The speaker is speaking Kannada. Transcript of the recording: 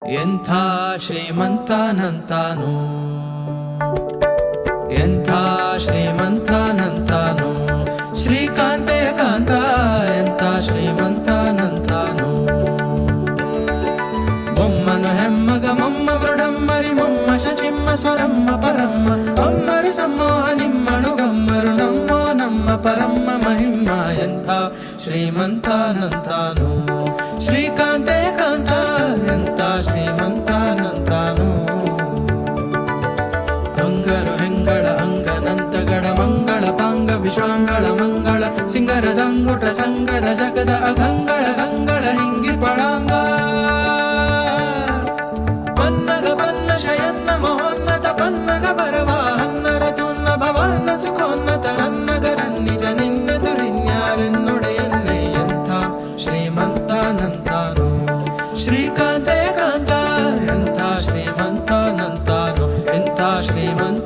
ಎಂಥ ಶ್ರೀಮಂತನಂತಾನು, ಎಂಥ ಶ್ರೀಮಂತನಂತಾನು, ಶ್ರೀಕಾಂತೆ ಕಾಂತ ಎಂಥ ಶ್ರೀಮಂತನಂತಾನು. ಬೊಮ್ಮನು ಹೆಮ್ಮಗ ಮೊಮ್ಮ ಮೃಡಮ್ಮರಿ ಮೊಮ್ಮ ಶಚಿಮ್ಮ ಸ್ವರಮ್ಮ ಪರಮ್ಮ ಅಮ್ಮರು ಸಮ್ಮೋಹ ನಿಮ್ಮನು ಗಮ್ಮರು ನಮ್ಮೋ ನಮ್ಮ ಪರಮ್ಮ ಮಹಿಮ್ಮ. ಎಂಥ ಶ್ರೀಮಂತನಂತಾನು, ಶ್ರೀಕಾಂತೆ ಕಾಂತ ಎಂಥ ಶ್ರೀಮಂತನಂತಾನು. ಅಂಗರು ಹೆಂಗಳ ಅಂಗನಂತಗಡ ಮಂಗಳ ಪಾಂಗ ವಿಶ್ವಾಂಗಳ ಮಂಗಳ ಸಿಂಗರದಂಗುಟ ಸಂಗಡ ಜಗದ ಅಗಂಗಳ ಗಂಗಳ ಹಿಂಗಿ ಪಳಾಂಗ ಪನ್ನಗ ಪನ್ನ ಶಯನ್ನ ಮಹೋನ್ನತ ಪನ್ನಗ ಬರವ ಹನ್ನರ ತುನ್ನ ಭವನ ಸುಖೋನ್ನತ ರನ್ನಗರನ್ನಿಜ ನಿನ್ನೆದುರಿನ್ಯಾರೆನ್ನೊಡೆಯನ್ನೇ. ಎಂಥ ಶ್ರೀಮಂತನಂತಾನು, ಶ್ರೀಕಾಂತೆ ಕಾಂತ ಎಂಥ ಶ್ರೀಮಂತನಂತಾನು, ಎಂಥ ಶ್ರೀಮಂತ